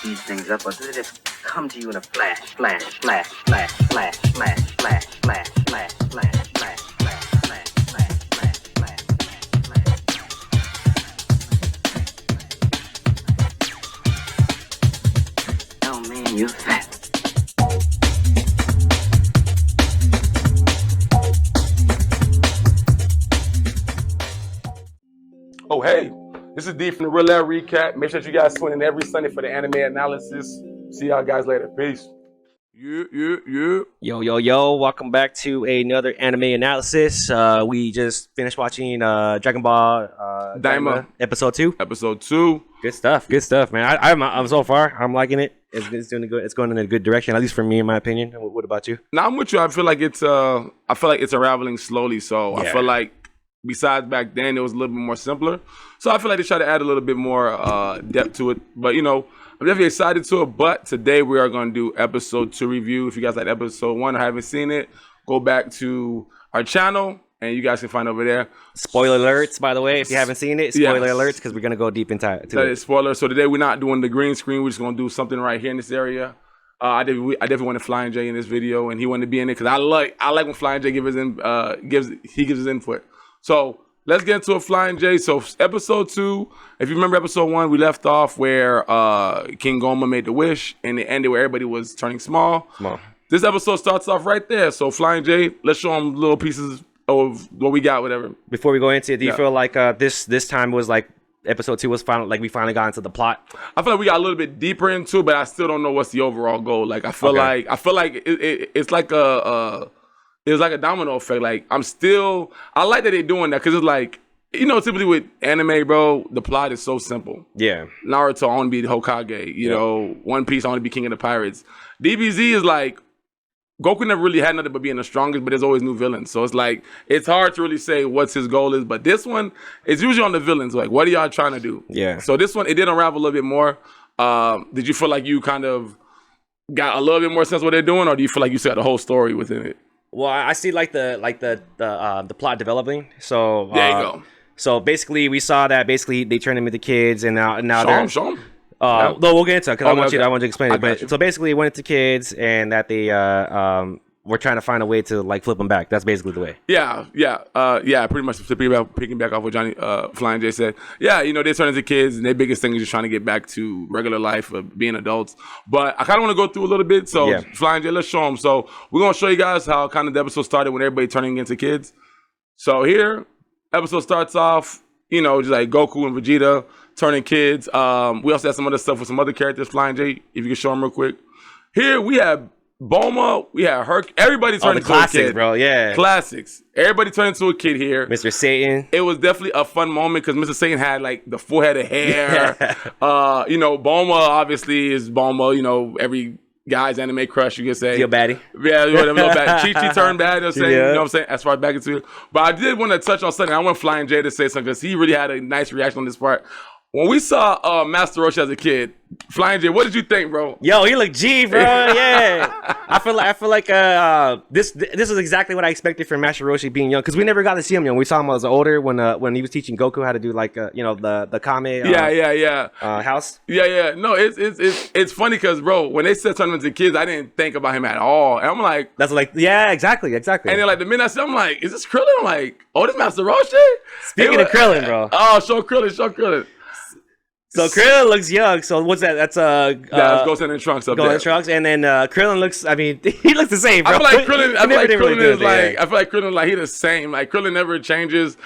these things up, or does it just come to you in a flash, flash, flash, flash, flash, flash, flash, flash, flash, flash, flash, flash, flash, flash, flash, flash, flash, flash? Oh man, you're fat. Oh, hey, this is D from the Real Air Recap. Make sure you guys tune in every Sunday for the anime analysis. See y'all guys later. Peace. Yo. Welcome back to another anime analysis. We just finished watching Dragon Ball DAIMA. episode 2. Episode 2. Good stuff, man. I'm so far, I'm liking it. It's doing good. It's going in a good direction, at least for me, in my opinion. What about you? Now I'm with you. I feel like it's unraveling slowly. So yeah. I feel like besides back then, it was a little bit more simpler. So I feel like they try to add a little bit more depth to it. But, you know, I'm definitely excited to it. But today we are going to do episode 2 review. If you guys like episode 1 or haven't seen it, go back to our channel and you guys can find it over there. Spoiler alerts, by the way, if you haven't seen it. Spoiler alerts, because we're going to go deep into it. That is spoiler. So today we're not doing the green screen. We're just going to do something right here in this area. I definitely wanted Flying J in this video, and he wanted to be in it because I like when Flying J gives his input. So let's get into a Flying J. So episode 2, if you remember episode 1, we left off where King Goma made the wish, and it ended where everybody was turning small. This episode starts off right there. So Flying J, let's show them little pieces of what we got, whatever. Before we go into it, do you feel like this time was like episode 2 was we finally got into the plot? I feel like we got a little bit deeper into it, but I still don't know what's the overall goal. Like I feel like it's like it was like a domino effect. Like I like that they're doing that because it's like, you know, typically with anime, bro, the plot is so simple. Yeah. Naruto, I want to be the Hokage. You know, One Piece, I want to be king of the pirates. DBZ is like, Goku never really had nothing but being the strongest, but there's always new villains. So it's like, it's hard to really say what's his goal is. But this one, it's usually on the villains. Like, what are y'all trying to do? Yeah. So this one, it did unravel a little bit more. Did you feel like you kind of got a little bit more sense of what they're doing, or do you feel like you still got the whole story within it? Well, I see the plot developing. So there you go. So basically, we saw that they turned them into kids, and now they're show them. No, we'll get into it because I want you to explain it. But so basically, it went into kids, and that they were trying to find a way to like flip them back. That's basically the way. Yeah. Pretty much picking back off what Johnny Flying J said. Yeah, you know, they turn into kids, and their biggest thing is just trying to get back to regular life of being adults. But I kind of want to go through a little bit. So Flying J, let's show them. So we're gonna show you guys how kind of the episode started when everybody turning into kids. So here, episode starts off, you know, just like Goku and Vegeta turning kids. We also have some other stuff with some other characters. Flying J, if you can show them real quick. Here we have Bulma, we had Herc. Everybody turned into a kid, bro. Yeah, classics. Everybody turned into a kid here. Mr. Satan. It was definitely a fun moment because Mr. Satan had like the full head of hair. You know, Bulma obviously is Bulma. You know, every guy's anime crush, you could say. Your baddie. Yeah, whatever. No bad. Chi turned bad. You know what I'm saying? You know what I'm saying? As far back into it. But I did want to touch on something. I want Flying J to say something because he really had a nice reaction on this part. When we saw Master Roshi as a kid, Flying J, what did you think, bro? Yo, he looked G, bro. Yeah, I feel like this is exactly what I expected from Master Roshi being young, because we never got to see him young. We saw him as older when he was teaching Goku how to do like you know, the Kame house. Yeah. No, it's funny because, bro, when they said turn him into kids, I didn't think about him at all, and I'm like, that's like, yeah, exactly. And then like the minute I said, I'm like, is this Krillin? I'm like, oh, this Master Roshi. Speaking of Krillin, bro. Oh, show Krillin. So Krillin looks young. So what's that? That's Ghost in Trunks up there. Ghost in Trunks, and then Krillin looks. I mean, he looks the same, bro. I feel like Krillin is like he the same. Like Krillin never changes.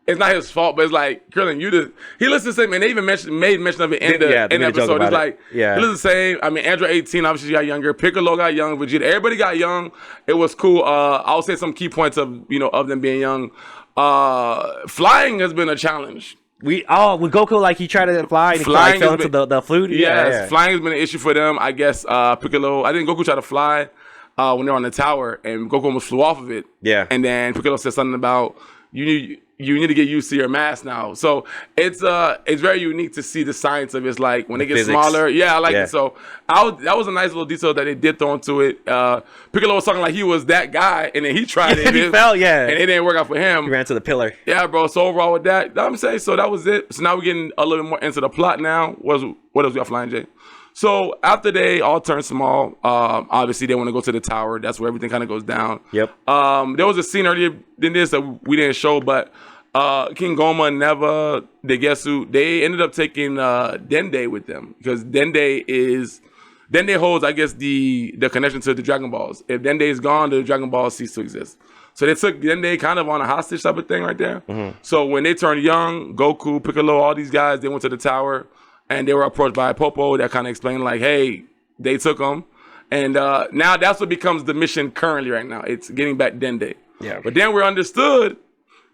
It's not his fault, but it's like Krillin, he looks the same, and they even made mention of it in the episode. It's like he looks the same. I mean, Android 18 obviously got younger. Piccolo got young. Vegeta, everybody got young. It was cool. I'll say some key points of them being young. Flying has been a challenge. With Goku, like he tried to fly and he fell into the flute. Yeah, flying has been an issue for them. I guess Piccolo, I think Goku tried to fly when they were on the tower, and Goku almost flew off of it. Yeah. And then Piccolo said something about you need to get used to your mass now. So it's very unique to see the science of it. It's like when they get smaller. Yeah, I like it. So that was a nice little detail that they did throw into it. Piccolo was talking like he was that guy, and then he tried it. He fell, and it didn't work out for him. He ran to the pillar. Yeah, bro. So overall with that, I'm saying, so that was it. So now we're getting a little bit more into the plot now. What else we got, Flying J? So after they all turn small, obviously they want to go to the tower. That's where everything kind of goes down. Yep. There was a scene earlier in this that we didn't show, but King Goma, Neva, Degesu, they ended up taking Dende with them because Dende holds, I guess, the connection to the Dragon Balls. If Dende is gone, the Dragon Balls cease to exist. So they took Dende kind of on a hostage type of thing right there. Mm-hmm. So when they turned young, Goku, Piccolo, all these guys, they went to the tower and they were approached by Popo that kind of explained like, hey, they took them. And now that's what becomes the mission currently right now. It's getting back Dende. Yeah. But then we understood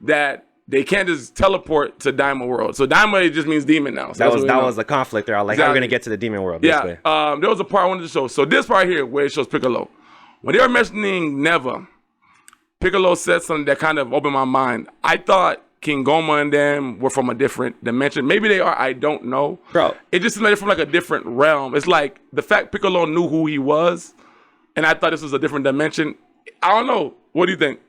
that they can't just teleport to Daima World. So Daima, it just means demon now. So that was the conflict there. I was like, how are we going to get to the demon world this way? There was a part I wanted to show. So this part here where it shows Piccolo. When they were mentioning Neva, Piccolo said something that kind of opened my mind. I thought King Goma and them were from a different dimension. Maybe they are. I don't know. Bro. It just seemed like they're from like a different realm. It's like the fact Piccolo knew who he was, and I thought this was a different dimension. I don't know. What do you think?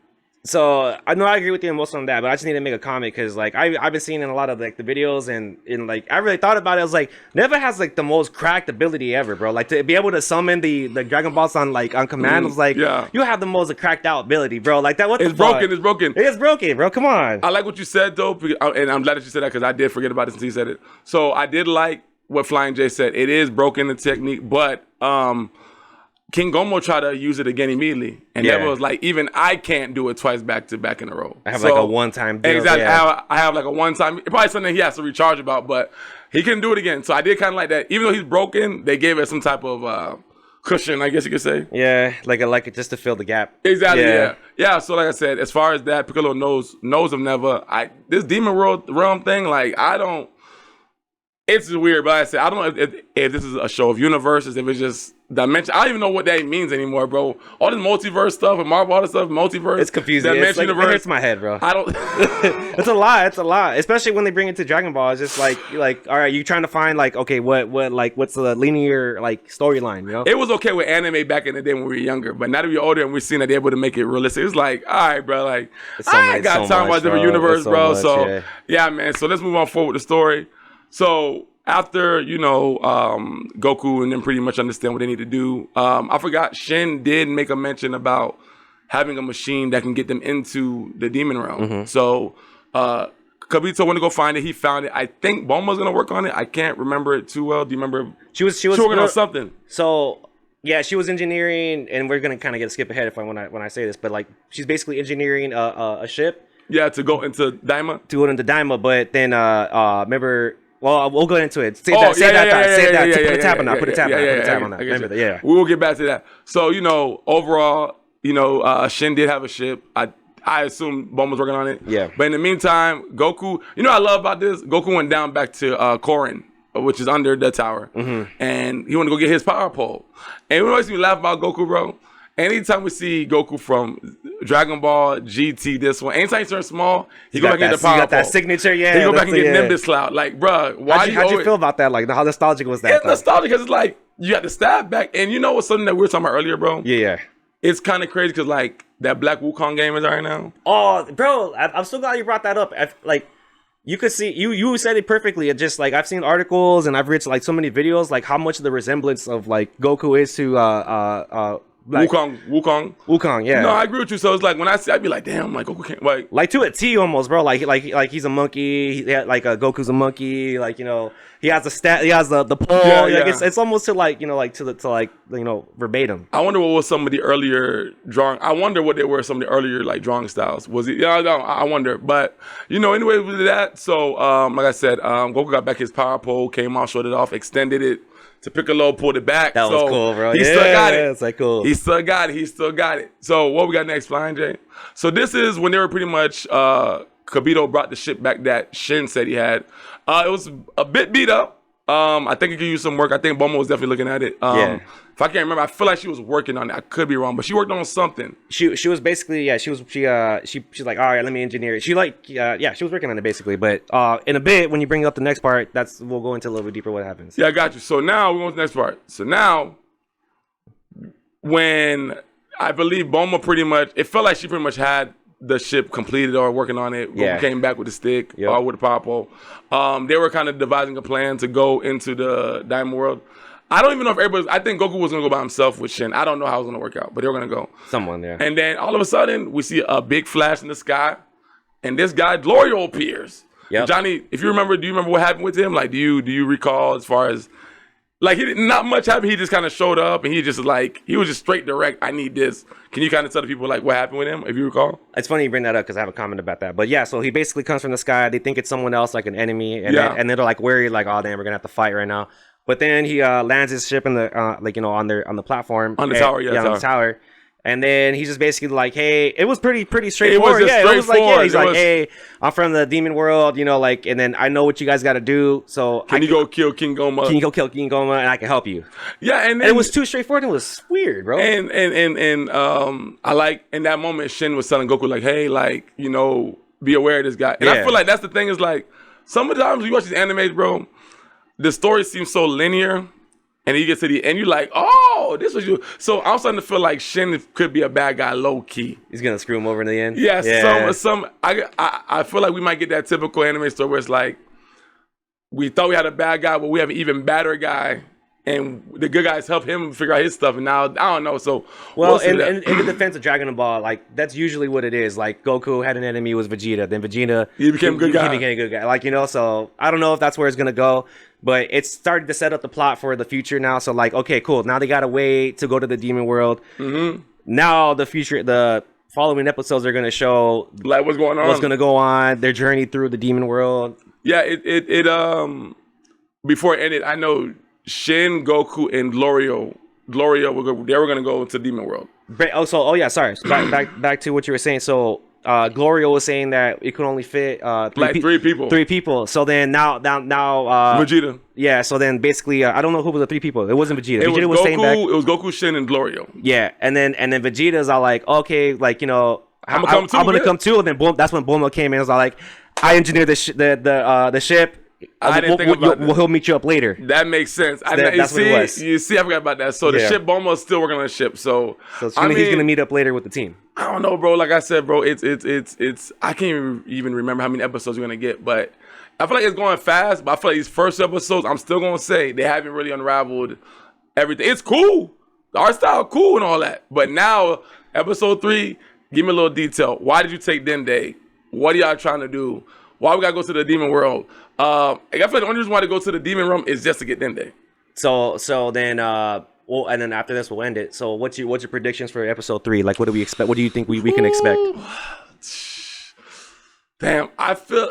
So I know I agree with you most on that, but I just need to make a comment because like I've been seeing in a lot of like the videos and like I really thought about it. I was like, Neva has like the most cracked ability ever, bro. Like to be able to summon the Dragon Balls on command was like, you have the most cracked out ability, bro. Like that. It's broken. It's broken. It is broken, bro. Come on. I like what you said though, and I'm glad that you said that because I did forget about it until you said it. So I did like what Flying J said. It is broken the technique, but King Gomo tried to use it again immediately. And Neva was like, even I can't do it twice back to back in a row. I have like a one-time deal. Exactly. Yeah. I have like a one-time. Probably something he has to recharge about, but he couldn't do it again. So I did kind of like that. Even though he's broken, they gave it some type of cushion, I guess you could say. Yeah, like just to fill the gap. Exactly, yeah. So like I said, as far as that, Piccolo knows of Neva. This Demon World realm thing, like, I don't... It's weird, but like I said, I don't know if this is a show of universes, if it's just dimension. I don't even know what that means anymore, bro. All this multiverse stuff and Marvel, all this stuff, multiverse. It's confusing. It's like, it hurts my head, bro. I don't. It's a lot. Especially when they bring it to Dragon Ball. It's just like, all right, you trying to find like, okay, what's the linear like storyline? You know, it was okay with anime back in the day when we were younger, but now that we're older and we're seeing that they're able to make it realistic, it's like, all right, bro, like I ain't got time to watch different universe, bro. So yeah, man. So let's move on forward with the story. So after, Goku and them pretty much understand what they need to do, I forgot Shin did make a mention about having a machine that can get them into the demon realm. Mm-hmm. So Kabito went to go find it. He found it. I think Bulma's going to work on it. I can't remember it too well. Do you remember? She was working on something. So yeah, she was engineering, and we're going to kind of skip ahead when I say this, but like she's basically engineering a ship. Yeah, to go into Daima. But then remember... Well, we'll go into it. Save that. Put a tab on that. Remember that. Yeah. We will get back to that. So, overall, Shin did have a ship. I assume Bulma's working on it. Yeah. But in the meantime, Goku, what I love about this? Goku went down back to Korin, which is under the tower. Mm-hmm. And he wanted to go get his power pole. And we always see me laugh about Goku, bro. Anytime we see Goku from Dragon Ball, GT, this one, anytime he turns small, he go back and get the power pole. Got that signature, yeah. He go back and get Nimbus Cloud. Like, bro, how'd you feel about that? Like, how nostalgic was that? It's nostalgic because it's like, you got the stab back. And you know what's something that we were talking about earlier, bro? Yeah. It's kind of crazy because, like, that Black Wukong game is right now. Oh, bro, I'm so glad you brought that up. You could see, you said it perfectly. It just, like, I've seen articles and I've read, like, so many videos, like, how much of the resemblance of, like, Goku is to, like, Wukong, yeah. No, I agree with you. So it's like when I see, I'd be like, damn, like Goku can't like to a T almost, bro. Like he's a monkey. Goku's a monkey. Like, he has the pole. Yeah, like it's almost to verbatim. I wonder what was some of the earlier drawing. I wonder what they were some of the earlier like drawing styles. Was it? Yeah, I wonder. But anyway, with that. So like I said, Goku got back his power pole, came out, showed it off, extended it to Piccolo, pulled it back. That was cool, bro. He still got it. It's like cool. He still got it. So what we got next, Flying J? So this is when they were pretty much Kabito brought the ship back that Shin said he had. It was a bit beat up. I think it could use some work. I think Bulma was definitely looking at it. If I can't remember, I feel like she was working on it. I could be wrong, but she worked on something. She was basically she's like, all right, let me engineer it. She was working on it basically. But in a bit, when you bring up the next part, we'll go into a little bit deeper what happens. Yeah, I got you. So now we're going to the next part. So now, when I believe Bulma it felt like she pretty much had the ship completed or working on it. Goku came back with the stick or with the power pole. They were kind of devising a plan to go into the Daima world. I don't even know if everybody. I think Goku was gonna go by himself with Shin. I don't know how it was gonna work out, but they were gonna go. Someone there. And then all of a sudden, we see a big flash in the sky, and this guy Glorio appears. Yep. Johnny, if you remember, do you remember what happened with him? Like, do you recall as far as like he didn't not much happened? He just kind of showed up, and he just like he was just straight direct. I need this. Can you kind of tell the people like what happened with him, if you recall? It's funny you bring that up because I have a comment about that. But yeah, so he basically comes from the sky. They think it's someone else, like an enemy, and and they're like worried, like, oh damn, we're gonna have to fight right now. But then he lands his ship in the on the platform on the tower, on the tower. And then he's just basically like, hey, it was pretty straightforward. It was like, yeah, he's like, hey, I'm from the demon world, like, and then I know what you guys got to do. So can you go kill King Goma? Can you go kill King Goma, and I can help you? Yeah, and it was too straightforward. It was weird, bro. And I like in that moment, Shin was telling Goku like, hey, like, be aware of this guy. And I feel like that's the thing is like, sometimes when you watch these animes, bro, the story seems so linear. And you get to the end, you're like, oh, this was you. So I'm starting to feel like Shin could be a bad guy, low key. He's gonna screw him over in the end. Yeah. I feel like we might get that typical anime story where it's like, we thought we had a bad guy, but we have an even badder guy, and the good guys help him figure out his stuff. And now I don't know. So in the defense of Dragon Ball, like that's usually what it is. Like Goku had an enemy, was Vegeta. Then Vegeta he became a good guy. He became a good guy. Like so I don't know if that's where it's gonna go. But it's started to set up the plot for the future now. So like, okay, cool. Now they got a way to go to the demon world. Mm-hmm. Now the following episodes are going to show like what's going on, what's going to go on, their journey through the demon world. Yeah, it before it ended, I know Shin, Goku, and Glorio they were going to go to demon world. Sorry. Back to what you were saying. So Glorio was saying that it could only fit three people. Three people. So then now Vegeta. Yeah. So then basically, I don't know who were the three people. It wasn't Vegeta. It Vegeta was saying back. It was Goku, Shin, and Glorio. Yeah, and then Vegeta's all like, okay, like I'm gonna come too. And then boom, that's when Bulma came in. It was all like, I engineered the ship. I didn't think about that. He'll meet you up later. That makes sense. That's what it was. You see, I forgot about that. So the ship, Bulma is still working on the ship. So he's gonna meet up later with the team. I don't know, bro. Like I said, bro, it's I can't even remember how many episodes we're gonna get, but I feel like it's going fast. But I feel like these first episodes, I'm still gonna say they haven't really unraveled everything. It's cool, the art style cool and all that. But now, episode 3, give me a little detail. Why did you take Dende? What are y'all trying to do? Why we gotta go to the demon world? I feel like the only reason why to go to the demon realm is just to get Dende. So then and then after this we'll end it. So what's your predictions for episode 3? Like what do we expect? What do you think we can expect? Damn, I feel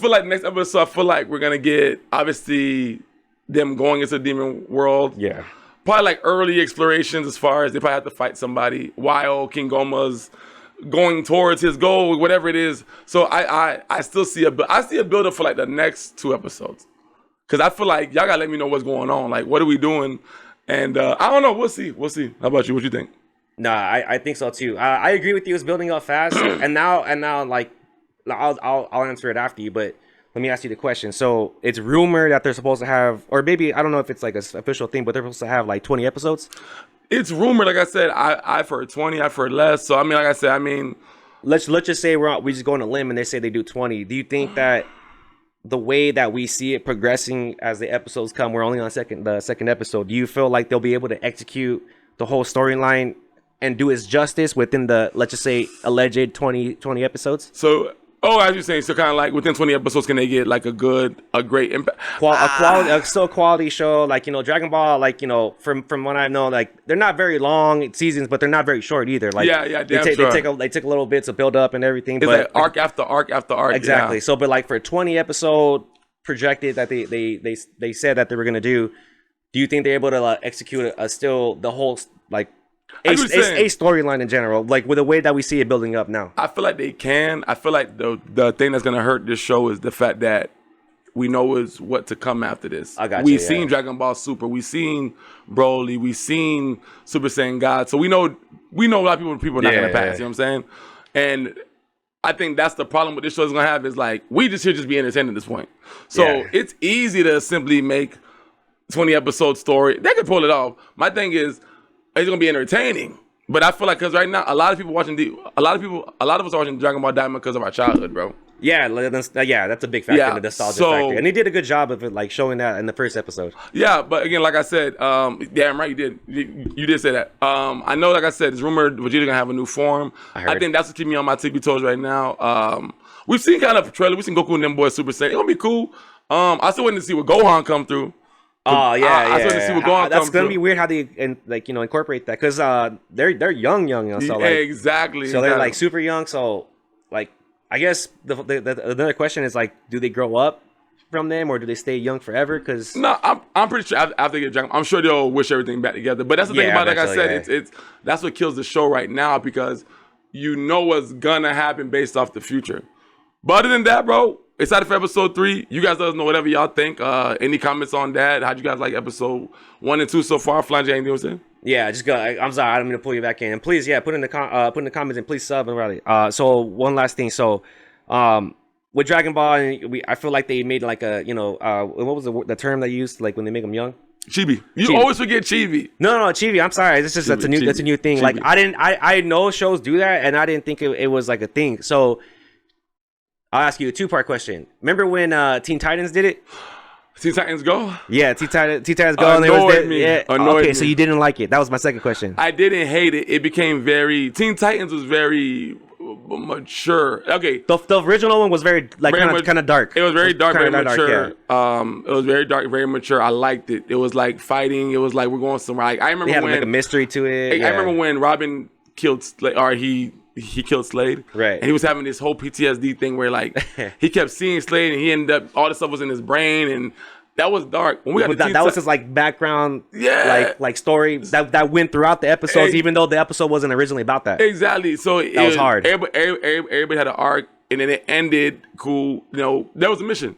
like next episode, I feel like we're gonna get obviously them going into the demon world. Yeah. Probably like early explorations as far as they probably have to fight somebody while King Goma's going towards his goal, whatever it is. So I still see a build up for like the next 2 episodes. Cause I feel like y'all gotta let me know what's going on. Like, what are we doing? And I don't know. We'll see. How about you? What you think? Nah, I think so too. I agree with you. It's building up fast, and now, like, I'll answer it after you. But let me ask you the question. So it's rumored that they're supposed to have, or maybe I don't know if it's like an official thing, but they're supposed to have like 20 episodes. It's rumored. Like I said, I've heard 20. I've heard less. So I mean, like I said, let's just say we just go on a limb and they say they do 20. Do you think that the way that we see it progressing as the episodes come, we're only on the second episode, do you feel like they'll be able to execute the whole storyline and do its justice within the, let's just say, alleged 20 episodes? So, as you're saying, so kind of like within 20 episodes, can they get like a great impact? A quality show, like, Dragon Ball, like, from what I know, like, they're not very long seasons, but they're not very short either. Like, they take a little bit to build up and everything. It's like arc after arc after arc. Exactly. Yeah. So, but like for 20 episode projected that they said that they were gonna do you think they're able to execute still the whole like a storyline in general, like with the way that we see it building up now? I feel like they can. I feel like the thing that's gonna hurt this show is the fact that we know is what to come after this. We've seen Dragon Ball Super, we've seen Broly, we've seen Super Saiyan God, so we know a lot of people are not gonna pass. You know what I'm saying? And I think that's the problem with this show is gonna have is like we just be entertained at this point. So it's easy to simply make 20 episode story. They can pull it off. My thing is it's gonna be entertaining. But I feel like because right now a lot of us are watching Dragon Ball DAIMA because of our childhood, bro. Yeah, that's a big factor in the nostalgia factor, and they did a good job of it, like showing that in the first episode. Yeah, but again, like I said, damn right, you did say that. I know, like I said, it's rumored Vegeta gonna have a new form. I think that's what keeping me on my tippy toes right now. We've seen kind of a trailer. We've seen Goku and them boys Super Saiyan. It's gonna be cool. I still waiting to see what Gohan come through. Oh yeah, I still want to see what Gohan that's gonna be weird how they incorporate that, because they're young, so like exactly. So they're like super young. So like, I guess the another question is like, do they grow up from them or do they stay young forever? Because no, I'm pretty sure after they get Dragon, I'm sure they'll wish everything back together. But that's the thing about it, like I said, it's that's what kills the show right now, because you know what's gonna happen based off the future. But other than that, bro, excited for episode 3. You guys let us know whatever y'all think. Any comments on that? How'd you guys like episode 1 and 2 so far? Flange, anything you saying? Yeah, just go. I'm sorry, I don't mean to pull you back in. And please, put in the comments and please sub and rally. So one last thing. So, with Dragon Ball, I feel like they made like a what was the term they used, like when they make them young? Chibi. You always forget Chibi. No, Chibi. I'm sorry. That's a new thing. Chibi. Like I know shows do that, and I didn't think it was like a thing. So I'll ask you a 2-part question. Remember when Teen Titans did it? Teen Titans Go? Yeah, Teen Titans Go. Annoyed me. Okay, so you didn't like it. That was my second question. I didn't hate it. It became Teen Titans was very mature. Okay. The original one was very kind of dark. It was very dark, very mature. Dark, it was very dark, very mature. I liked it. It was like fighting. It was like we're going somewhere. I remember they had when like a mystery to it. I remember when Robin killed Slade, or he killed Slade. Right. And he was having this whole PTSD thing where like he kept seeing Slade and he ended up all this stuff was in his brain, and that was dark. When we got that was his like background, like story that went throughout the episodes, even though the episode wasn't originally about that. Exactly. So that was hard. Everybody had an arc, and then it ended cool. You know, there was a mission.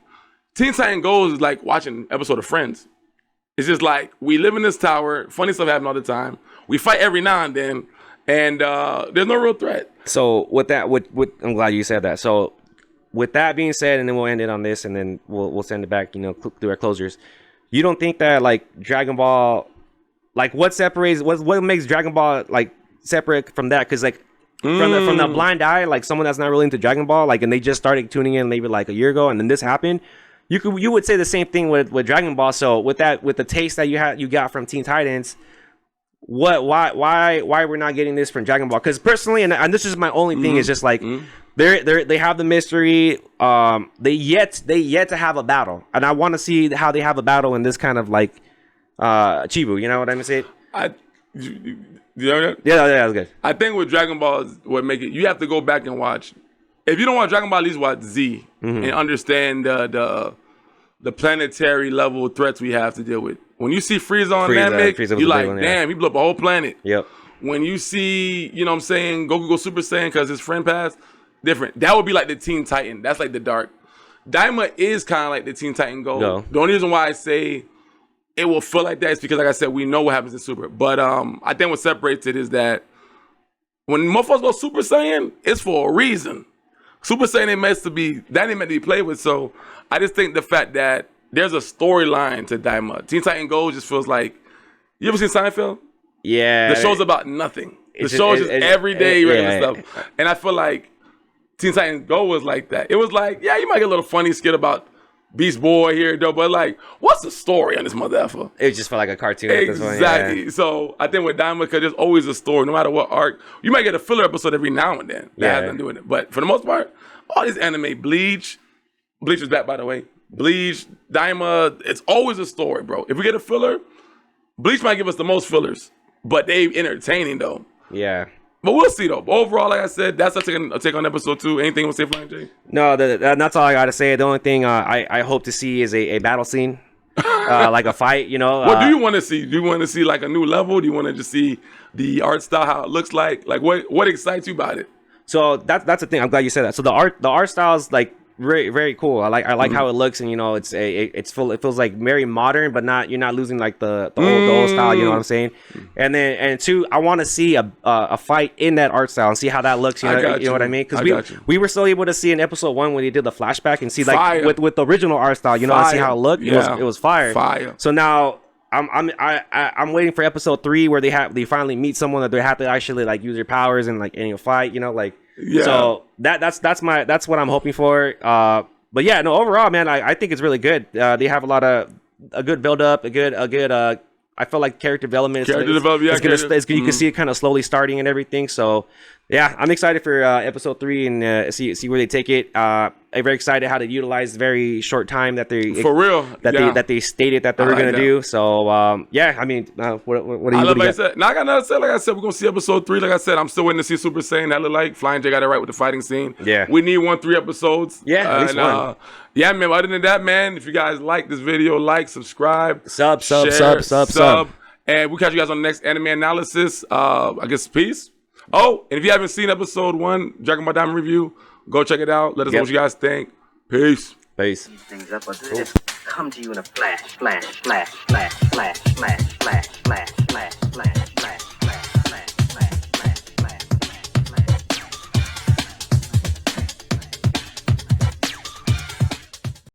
Teen Titan Goes is like watching an episode of Friends. It's just like we live in this tower. Funny stuff happen all the time. We fight every now and then, and there's no real threat. So with that, I'm glad you said that. So with that being said, and then we'll end it on this, and then we'll send it back, through our closers. You don't think that like Dragon Ball, like what makes Dragon Ball like separate from that? Because like from the blind eye, like someone that's not really into Dragon Ball, like, and they just started tuning in maybe like a year ago, and then this happened. You would say the same thing with Dragon Ball. So with the taste that you got from Teen Titans, why we're not getting this from Dragon Ball? Because personally, and this is my only thing, is just like they have the mystery. They yet to have a battle, and I want to see how they have a battle in this kind of like Chibu. You know what I'm saying? You know that? Yeah, that's good. I think with Dragon Ball is what make it. You have to go back and watch. If you don't watch Dragon Ball, at least watch Z and understand the planetary level threats we have to deal with. When you see Frieza on Namek, you're like, damn, he blew up a whole planet. Yep. When you see, Goku go Super Saiyan because his friend passed, different. That would be like the Teen Titan. That's like the dark. Daima is kind of like the Teen Titan Go. No. The only reason why I say it will feel like that is because, like I said, we know what happens in Super. But I think what separates it is that when motherfuckers go Super Saiyan, it's for a reason. Super Saiyan ain't meant to be played with. So I just think the fact that there's a storyline to Daima. Teen Titan Go just feels like, you ever seen Seinfeld? Yeah. The show's about nothing. The show is just everyday regular stuff. And I feel like Teen Titan Go was like that. It was like, yeah, you might get a little funny skit about Beast Boy here, though, but like, what's the story on this mother effer? It just felt like a cartoon exactly. at this point. Yeah. So I think with Daima, because there's always a story, no matter what arc. You might get a filler episode every now and then that has nothing to do with it. But for the most part, all these anime, Bleach is back, by the way. Bleach, Daima, it's always a story, bro. If we get a filler, Bleach might give us the most fillers, but they entertaining though. Yeah. But we'll see though. But overall, like I said, that's a take on episode 2. Anything you want to say, Flying J? No, that's all I gotta say. The only thing I hope to see is a battle scene, like a fight. What do you want to see? Do you want to see like a new level? Do you want to just see the art style, how it looks like? Like what excites you about it? So that's the thing. I'm glad you said that. So the art style is like very, very cool. I like how it looks, and it feels like very modern, but you're not losing like the old style. You know what I'm saying? And 2, I want to see a fight in that art style and see how that looks. You know what I mean? Because we were still able to see in episode 1 when they did the flashback and see like with the original art style. And see how it looked. It was fire. Fire. So now I'm waiting for episode 3 where they finally meet someone that they have to actually like use their powers and like in a fight. Yeah. So that's what I'm hoping for. But yeah, no, overall, man, I think it's really good. They have a good build up, a good I feel like character development. You can see it kind of slowly starting and everything. So yeah, I'm excited for episode 3 and see where they take it. I'm very excited how to utilize the very short time that they they stated that they were gonna do. So yeah, I mean, what do you? I got nothing to say. Like I said, we're gonna see episode 3. Like I said, I'm still waiting to see Super Saiyan. That look like Flying J got it right with the fighting scene. Yeah, we need 3 episodes. Yeah, at least one. Yeah, man. Other than that, man, if you guys like this video, like, subscribe, sub. And we'll catch you guys on the next anime analysis. I guess peace. Oh, and if you haven't seen episode 1, Dragon Ball Diamond Review, go check it out. Let us know what you guys think. Peace. Peace. These things up, but they just come to you in a flash, flash, flash, flash, flash, flash, flash, flash, flash, flash, flash.